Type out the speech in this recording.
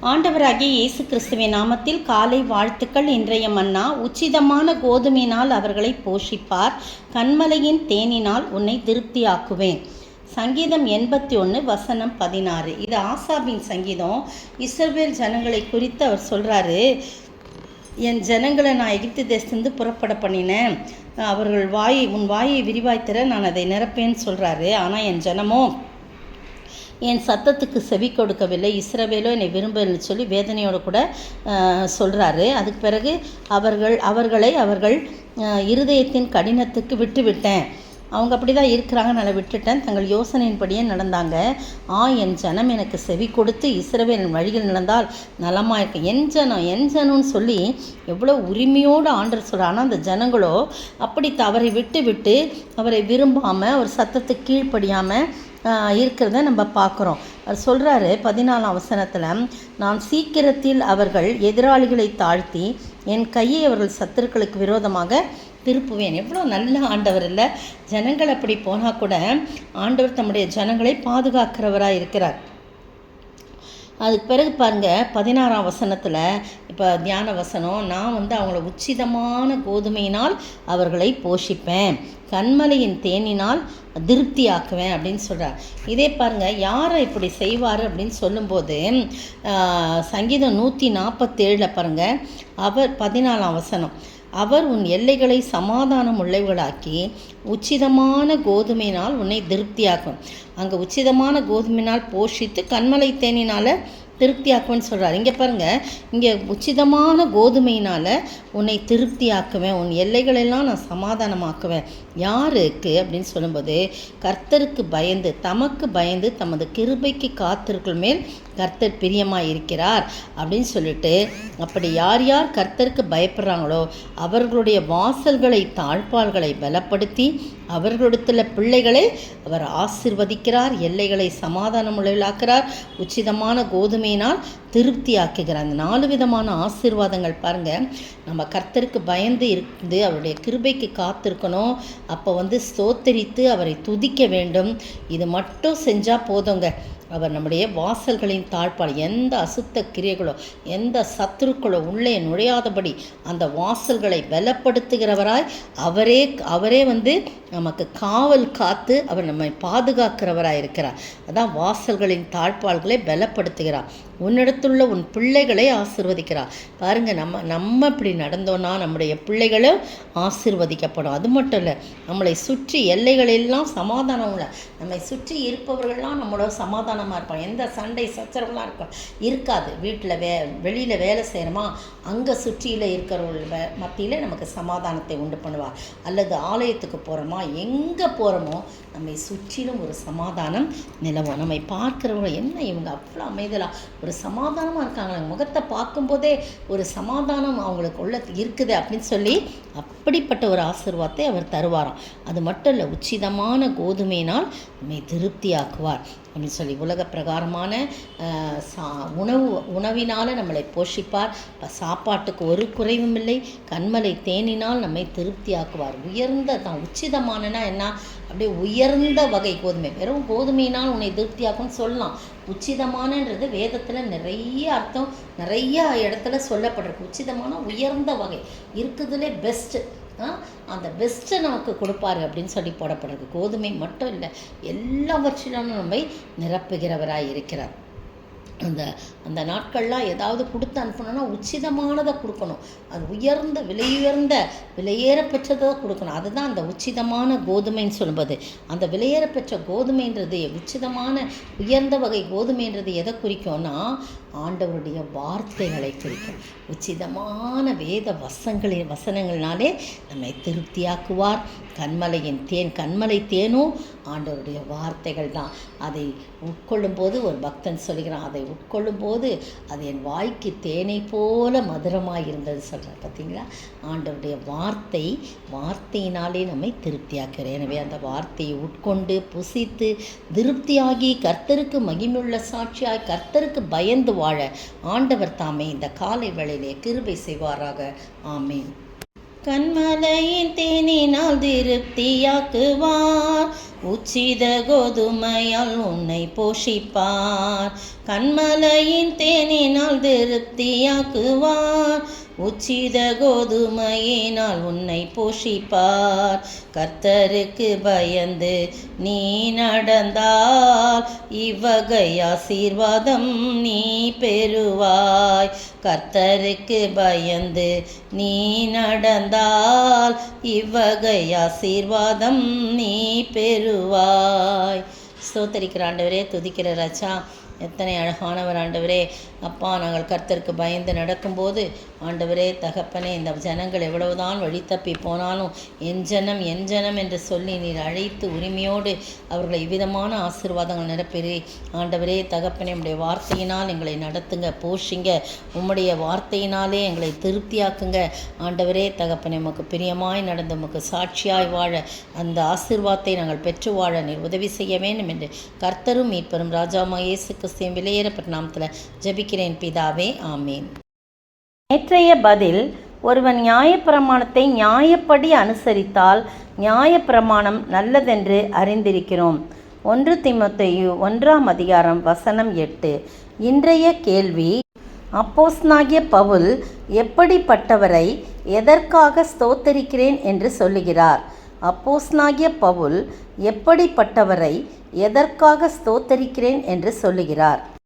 ஆண்டவராகிய இயேசு கிறிஸ்துவின் நாமத்தில் காலை வாழ்த்துக்கள். இன்றைய மன்னா, உச்சிதமான கோதுமையினால் அவர்களை போஷிப்பார், கன்மலையின் தேனினால் உன்னை திருப்தியாக்குவேன். சங்கீதம் 81 வசனம் 16. இது ஆசாபின் சங்கீதம். இஸ்ரவேல் ஜனங்களை குறித்து அவர் சொல்கிறாரு, என் ஜனங்களை நான் எகிப்து தேசத்துலேருந்து புறப்பட பண்ணினேன், அவர்கள் உன் வாயை விரிவாய்த்தர நான் அதை நிரப்பேன்னு சொல்கிறாரு. ஆனால் என் ஜனமோ என் சத்தத்துக்கு செவி கொடுக்கவில்லை, இஸ்ரவேலோ என்னை விரும்பலன்னு சொல்லி வேதனையோடு கூட சொல்கிறாரு. அதுக்கு பிறகு அவர்களை இருதயத்தின் கடினத்துக்கு விட்டுவிட்டேன். அவங்க அப்படி தான் இருக்கிறாங்க, நான் விட்டுட்டேன். தங்கள் யோசனையின்படியே நடந்தாங்க. என் ஜனம் எனக்கு செவி கொடுத்து இஸ்ரவேலின் வழிகள் நடந்தால் நலமாக இருக்கு. என் ஜனம்னு சொல்லி எவ்வளோ உரிமையோடு ஆண்டவர் சொல்கிறார். ஆனால் அந்த ஜனங்களோ அப்படி அவரை விட்டு அவரை விரும்பாமல், அவர் சத்தத்துக்கு கீழ்ப்படியாமல் இருக்கிறத நம்ம பார்க்குறோம். அவர் சொல்கிறாரு 14ஆம் வசனத்தில், நான் சீக்கிரத்தில் அவர்கள் எதிராளிகளை தாழ்த்தி என் கையை அவர்கள் சத்துருக்களுக்கு விரோதமாக திருப்புவேன். எவ்வளோ நல்ல ஆண்டவர் இல்லை? ஜனங்கள் அப்படி போனால் கூட ஆண்டவர் தம்முடைய ஜனங்களை பாதுகாக்கிறவராக இருக்கிறார். அதுக்கு பிறகு பாருங்கள் 16ஆம் வசனத்தில், இப்போ தியான வசனம், நான் அவங்கள உச்சிதமான கோதுமையினால் அவர்களை போஷிப்பேன், கன்மலையின் தேனினால் திருப்தியாக்குவேன் அப்படின்னு சொல்கிறார். இதே பாருங்கள், யாரை இப்படி செய்வார் அப்படின்னு சொல்லும்போது சங்கீதம் 147 பாருங்கள், அவர் 14ஆம் வசனம், அவர் உன் எல்லைகளை சமாதானம் உள்ளவர்களாக்கி உச்சிதமான கோதுமையினால் உன்னை திருப்தியாக்கும். அங்கே உச்சிதமான கோதுமையினால் போஷித்து கன்மலை தேனினால் திருப்தியாக்குவேன்னு சொல்கிறார். இங்கே பாருங்கள், இங்கே உச்சிதமான கோதுமையினால் உன்னை திருப்தியாக்குவேன், உன் எல்லைகளெல்லாம் நான் சமாதானமாக்குவேன். யாருக்கு அப்படின்னு சொல்லும்போது, கர்த்தருக்கு பயந்து, தமக்கு பயந்து தமது கிருபைக்கு காத்திருக்கும் மேல் கர்த்தர் பிரியமாக இருக்கிறார் அப்படின்னு சொல்லிட்டு, அப்படி யார் யார் கர்த்தருக்கு பயப்படுறாங்களோ அவர்களுடைய வாசல்களை தாழ்பால்களை பலப்படுத்தி அவர்களிடத்தில் பிள்ளைகளை அவர் ஆசிர்வதிக்கிறார், எல்லைகளை சமாதானம் உள்ளவர்களாக்கிறார், உச்சிதமான கோதுமையினால் திருப்தியாக்குகிறார். அந்த 4 விதமான ஆசீர்வாதங்கள் பாருங்கள். நம்ம கர்த்தருக்கு பயந்து இருந்து அவருடைய கிருபைக்கு காத்திருக்கணும். அப்போ ஸ்தோத்தரித்து அவரை துதிக்க வேண்டும். இது மட்டும் செஞ்சால் போதுங்க. அவர் நம்முடைய வாசல்களின் தாழ்பால், எந்த அசுத்த கிரியைகளோ எந்த சத்துருக்களோ உள்ளே நுழையாதபடி அந்த வாசல்களை பலப்படுத்துகிறவராய் அவரே நமக்கு காவல் காத்து அவர் நம்மை பாதுகாக்கிறவராய் இருக்கிறார். அதான் வாசல்களின் தாழ்பால்களை பலப்படுத்துகிறார். உன்னிடத்துள்ள உன் பிள்ளைகளை ஆசிர்வதிக்கிறார். பாருங்கள், நம்ம இப்படி நடந்தோன்னா நம்முடைய பிள்ளைகளும் ஆசிர்வதிக்கப்படும். அது மட்டும் இல்லை, நம்மளை சுற்றி எல்லைகளெல்லாம் சமாதானம் உள்ள, நம்மை சுற்றி இருப்பவர்கள்லாம் நம்மளோட சமாதானமாக இருப்பாங்க. எந்த சண்டை சச்சரவுலாம் இருக்காது. வீட்டில் வெளியில் வேலை செய்கிறோமா, அங்கே சுற்றியில் இருக்கிறவர்கள் மத்தியில் நமக்கு சமாதானத்தை உண்டு பண்ணுவார். அல்லது ஆலயத்துக்கு போகிறோமா, எங்கே போகிறோமோ நம்மை சுற்றிலும் ஒரு சமாதானம் நிலவும். நம்மை பார்க்குறவங்க, என்ன இவங்க அவ்வளோ அமைதலாக ஒரு சமாதானமாக இருக்காங்க, முகத்தை பார்க்கும்போதே ஒரு சமாதானம் அவங்களுக்கு உள்ள இருக்குது அப்படின்னு சொல்லி அப்படிப்பட்ட ஒரு ஆசீர்வாதத்தை அவர் தருவாராம். அது மட்டும் இல்லை, உச்சிதமான கோதுமையினால் நம்மை திருப்தியாக்குவார் அப்படின்னு சொல்லி உலக பிரகாரமான உணவினால் நம்மளை போஷிப்பார். சாப்பாட்டுக்கு ஒரு குறைவும் இல்லை. கன்மலை தேனினால் நம்மை திருப்தியாக்குவார். உச்சிதமானனா என்ன, அப்படியே உயர்ந்த வகை கோதுமை. வெறும் கோதுமையினால் உன்னை திருப்தியாக்கும்னு சொல்லலாம். உச்சிதமானன்றது வேதத்தில் நிறைய அர்த்தம், நிறைய இடத்துல சொல்லப்பட்டிருக்கு. உச்சிதமான உயர்ந்த வகை இருக்குதுலே பெஸ்ட்டு, அந்த பெஸ்ட்டை நமக்கு கொடுப்பாரு அப்படின்னு சொல்லி போடப்படுறது. கோதுமை மட்டும் இல்லை, எல்லாவற்றிலும் நம்மை நிரப்புகிறவராய் இருக்கிறார். அந்த நாட்கள்லாம் ஏதாவது கொடுத்து அனுப்பணும்னா உச்சிதமானதை கொடுக்கணும். அது விலையுயர்ந்த விலையேற பெற்றதை கொடுக்கணும். அதுதான் அந்த உச்சிதமான கோதுமைன்னு சொல்லும்போது. அந்த விலையேற பெற்ற கோதுமைன்றது, உச்சிதமான உயர்ந்த வகை கோதுமைன்றது எதை குறிக்கும்னா ஆண்டவருடைய வார்த்தைகளை குறிக்கும். உச்சிதமான வேத வசனங்கள்னாலே நம்மை திருப்தியாக்குவார். கன்மலை தேனும் ஆண்டவருடைய வார்த்தைகள் தான். அதை உட்கொள்ளும்போது ஒரு பக்தன் சொல்லுகிறான், அதை உட்கொள்ளும்போது அது என் வாய்க்கு தேனை போல மதுரமாக இருந்தது சொல்கிறார். பார்த்தீங்களா? ஆண்டவருடைய வார்த்தையினாலே நம்மை திருப்தியாக்குறேன். எனவே அந்த வார்த்தையை உட்கொண்டு புசித்து திருப்தியாகி கர்த்தருக்கு மகிமையுள்ள சாட்சியாய் கர்த்தருக்கு பயந்து வாழ ஆண்டவர் தாமே இந்த காலை வேளையிலே கிருபை செய்வாராக. ஆமேன். கண்மலையின் தேனினால் திருப்தியாக்குவார், உச்சித கோதுமையால் உன்னை போஷிப்பார். கண்மலையின் தேனினால் திருப்தியாக்குவார், உச்சித கோதுமையினால் உன்னை போஷிப்பார். கர்த்தருக்கு பயந்து நீ நடந்தால் இவ்வகை ஆசீர்வாதம் நீ பெறுவாய். கர்த்தருக்கு பயந்து நீ நடந்தால் இவ்வகை ஆசீர்வாதம் நீ பெறுவாய். ஸ்தோத்தரிக்கிற ஆண்டவரே, துதிக்கிற ராஜா, எத்தனை அழகானவர் ஆண்டவரே. அப்பா, நாங்கள் கர்த்தருக்கு பயந்து நடக்கும்போது ஆண்டவரே தகப்பனே, இந்த ஜனங்கள் எவ்வளவுதான் வழி தப்பி போனாலும் என் ஜனம் என் ஜனம் என்று சொல்லி நீர் அழைத்து உரிமையோடு அவர்களை இவ்விதமான ஆசீர்வாதங்கள் நிரப்பெறி ஆண்டவரே தகப்பனே, உம்முடைய வார்த்தையினால் எங்களை நடத்துங்க, போஷிங்க, உம்முடைய வார்த்தையினாலே எங்களை திருப்தியாக்குங்க ஆண்டவரே தகப்பனே. உமக்கு பிரியமாய் நடந்து உமக்கு சாட்சியாய் வாழ அந்த ஆசீர்வாதத்தை நாங்கள் பெற்று வாழ நீர் உதவி செய்ய வேண்டும் என்று கர்த்தரும் மீட்பரும் ராஜாமா இயேசு கிறிஸ்துவின் விலையேறப்பட்ட நாமத்தில் ஜெபிக்கிறேன் பிதாவே, ஆமேன். நேற்றைய பதில்: ஒருவன் நியாயப்பிரமாணத்தை நியாயப்படி அனுசரித்தால் நியாயப்பிரமாணம் நல்லதென்று அறிந்திருக்கிறோம். 1 தீமோத்தேயு 1:8. இன்றைய கேள்வி: அப்போஸ்தலனாகிய பவுல் எப்படிப்பட்டவரை எதற்காக ஸ்தோத்தரிக்கிறேன் என்று சொல்லுகிறார்? அப்போஸ்தலனாகிய பவுல் எப்படிப்பட்டவரை எதற்காக ஸ்தோத்தரிக்கிறேன் என்று சொல்லுகிறார்?